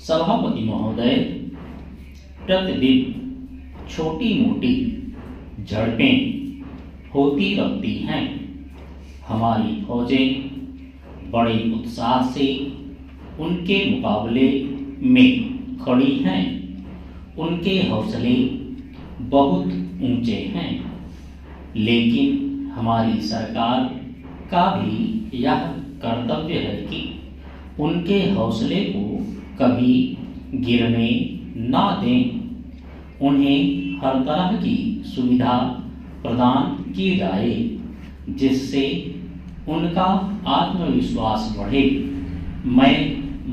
सभापति महोदय, प्रतिदिन छोटी मोटी झड़पें होती रहती हैं। हमारी फौजें बड़े उत्साह से उनके मुकाबले में खड़ी हैं। उनके हौसले बहुत ऊंचे हैं, लेकिन हमारी सरकार का भी यह कर्तव्य है कि उनके हौसले को कभी गिरने ना दें। उन्हें हर तरह की सुविधा प्रदान की जाए, जिससे उनका आत्मविश्वास बढ़े। मैं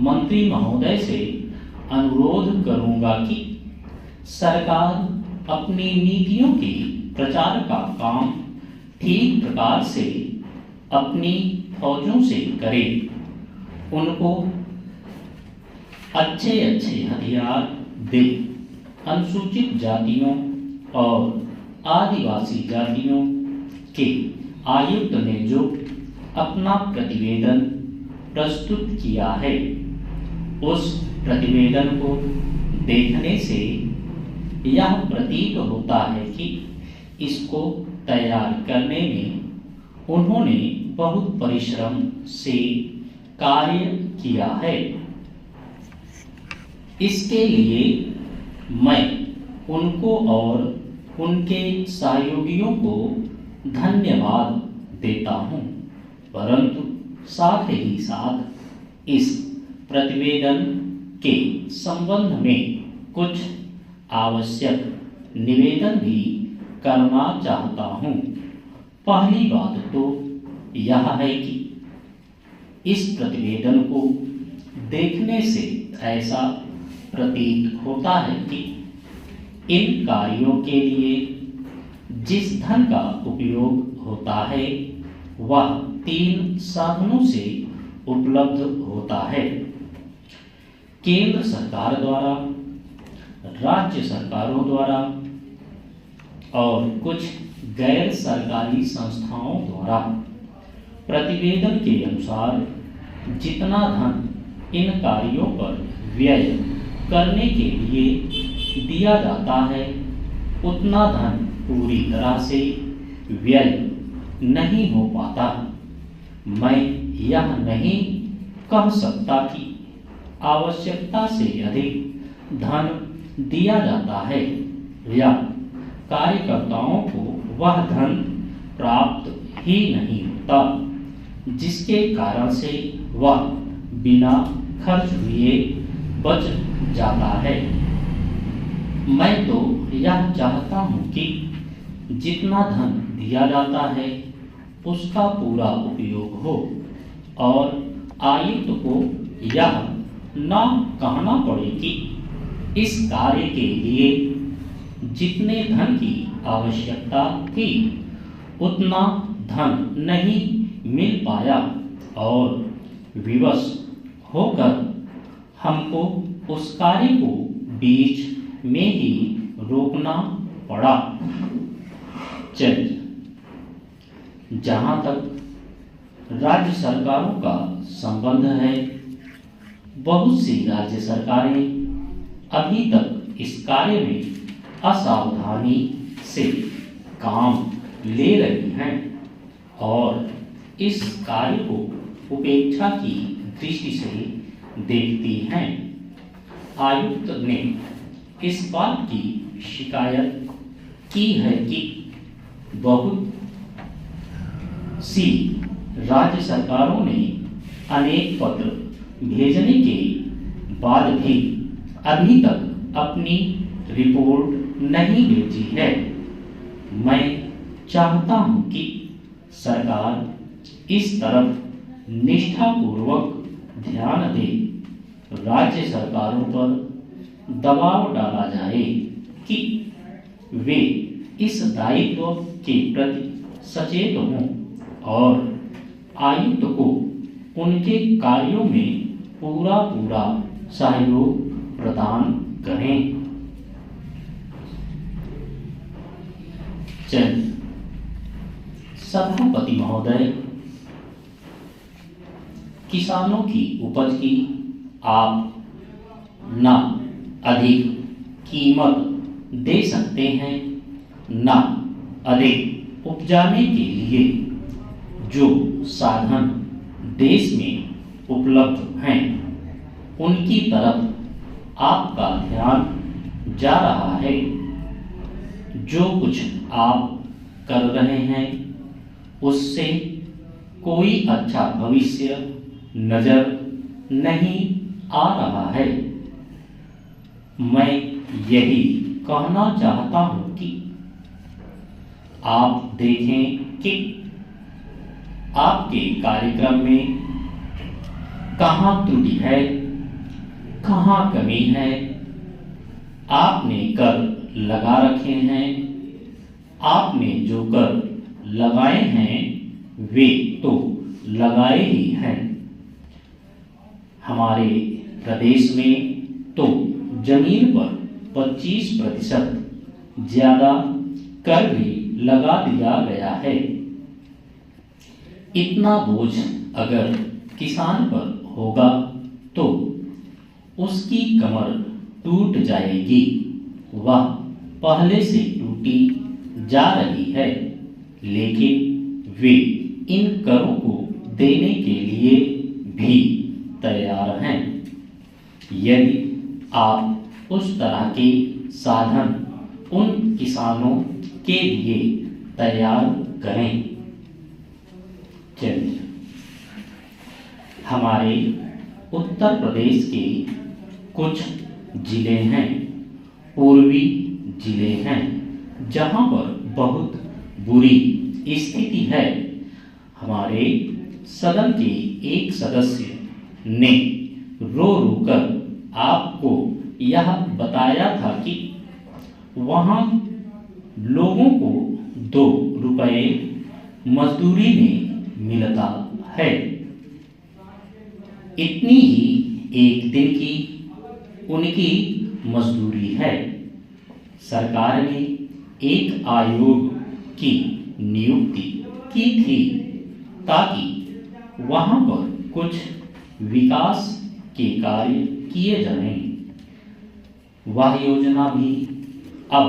मंत्री महोदय से अनुरोध करूंगा कि सरकार अपनी नीतियों के प्रचार का काम ठीक प्रकार से अपनी फौजों से करे। उनको अच्छे हथियार दे। अनुसूचित जातियों और आदिवासी जातियों के आयुक्त ने जो अपना प्रतिवेदन प्रस्तुत किया है, उस प्रतिवेदन को देखने से यह प्रतीत होता है कि इसको तैयार करने में उन्होंने बहुत परिश्रम से कार्य किया है। इसके लिए मैं उनको और उनके सहयोगियों को धन्यवाद देता हूं, परंतु साथ ही साथ इस प्रतिवेदन के संबंध में कुछ आवश्यक निवेदन भी करना चाहता हूं। पहली बात तो यह है कि इस प्रतिवेदन को देखने से ऐसा प्रतीत होता है कि इन कार्यों के लिए जिस धन का उपयोग होता है, वह 3 साधनों से उपलब्ध होता है: केंद्र सरकार द्वारा, राज्य सरकारों द्वारा और कुछ गैर सरकारी संस्थाओं द्वारा। प्रतिवेदन के अनुसार जितना धन इन कार्यों पर व्यय करने के लिए दिया जाता है, उतना धन पूरी तरह से व्यय नहीं हो पाता। मैं यह नहीं कह सकता कि आवश्यकता से अधिक धन दिया जाता है या कार्यकर्ताओं को वह धन प्राप्त ही नहीं होता, जिसके कारण से वह बिना खर्च हुए बच जाता है। मैं तो यह चाहता हूं कि जितना धन दिया जाता है उसका पूरा उपयोग हो और आयुक्त को यह ना कहना पड़े कि इस कार्य के लिए जितने धन की आवश्यकता थी उतना धन नहीं मिल पाया और विवश होकर हमको उस कार्य को बीच में ही रोकना पड़ा। चलिए, जहां तक राज्य सरकारों का संबंध है, बहुत सी राज्य सरकारें अभी तक इस कार्य में असावधानी से काम ले रही हैं और इस कार्य को उपेक्षा की दृष्टि से देखती हैं। आयुक्त ने इस बात की शिकायत की है कि बहुत सी राज्य सरकारों ने अनेक पत्र भेजने के बाद भी अभी तक अपनी रिपोर्ट नहीं भेजी है। मैं चाहता हूं कि सरकार इस तरफ निष्ठापूर्वक ध्यान दे। राज्य सरकारों पर दबाव डाला जाए कि वे इस दायित्व के प्रति सचेत हों और आयुक्त को उनके कार्यों में पूरा सहयोग प्रदान करें। चलिए, सभापति महोदय, किसानों की उपज की आप ना अधिक कीमत दे सकते हैं, ना अधिक उपजाने के लिए जो साधन देश में उपलब्ध हैं उनकी तरफ आपका ध्यान जा रहा है। जो कुछ आप कर रहे हैं उससे कोई अच्छा भविष्य नजर नहीं आ रहा है। मैं यही कहना चाहता हूं कि आप देखें कि आपके कार्यक्रम में कहाँ त्रुटि है, कहाँ कमी है। आपने कर लगा रखे हैं, आपने जो कर लगाए हैं वे तो लगाए ही हैं। हमारे प्रदेश में तो जमीन पर 25% ज्यादा कर भी लगा दिया गया है। इतना बोझ अगर किसान पर होगा तो उसकी कमर टूट जाएगी। वह पहले से टूटी जा रही है, लेकिन वे इन करों को देने के लिए भी तैयार हैं। यदि आप उस तरह के साधन उन किसानों के लिए तैयार करें। चलिए, हमारे उत्तर प्रदेश के कुछ जिले हैं, पूर्वी जिले हैं, जहां पर बहुत बुरी स्थिति है। हमारे सदन के एक सदस्य ने रो रो कर आपको यह बताया था कि वहां लोगों को 2 रुपए मजदूरी में मिलता है। इतनी ही एक दिन की उनकी मजदूरी है। सरकार ने एक आयोग की नियुक्ति की थी ताकि वहां पर कुछ विकास के कार्य किए जाएं। वह योजना भी अब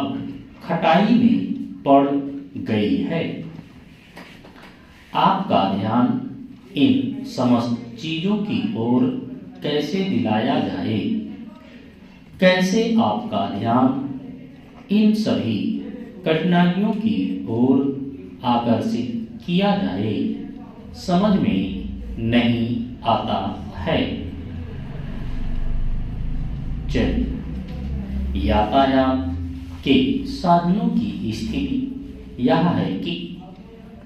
खटाई में पड़ गई है। आपका ध्यान इन समस्त चीजों की ओर कैसे दिलाया जाए, कैसे आपका ध्यान इन सभी कठिनाइयों की ओर आकर्षित किया जाए, समझ में नहीं आता है। चलिए, यातायात के साधनों की स्थिति यह है कि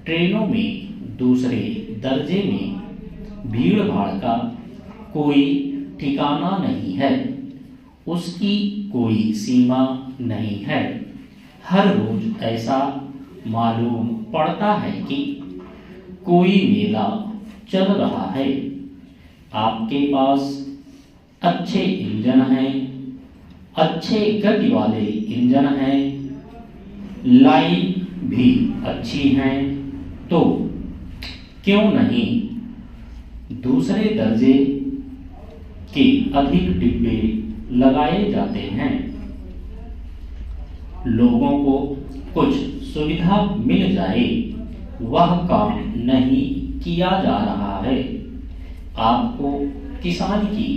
ट्रेनों में दूसरे दर्जे में भीड़ भाड़ का कोई ठिकाना नहीं है, उसकी कोई सीमा नहीं है। हर रोज ऐसा मालूम पड़ता है कि कोई मेला चल रहा है। आपके पास अच्छे इंजन हैं, अच्छे गति वाले इंजन हैं, लाइन भी अच्छी हैं, तो क्यों नहीं दूसरे दर्जे के अधिक डिब्बे लगाए जाते हैं। लोगों को कुछ सुविधा मिल जाए, वह काम नहीं किया जा रहा है। आपको किसान की,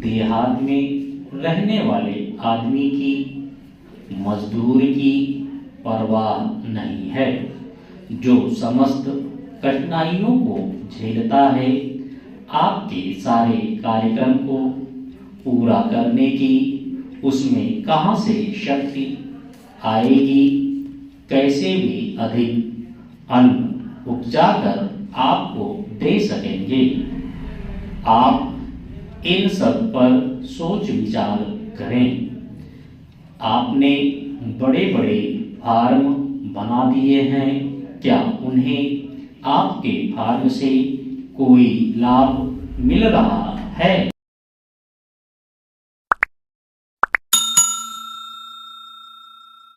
देहात में रहने वाले आदमी की, मजदूर की परवाह नहीं है, जो समस्त कठिनाइयों को झेलता है। आपके सारे कार्यक्रम को पूरा करने की उसमें कहां से शक्ति आएगी, कैसे भी अधिक अन्न उपजाकर आपको दे सकेंगे। आप इन सब पर सोच विचार करें। आपने बड़े बड़े फार्म बना दिए हैं, क्या उन्हें आपके फार्म से कोई लाभ मिल रहा है?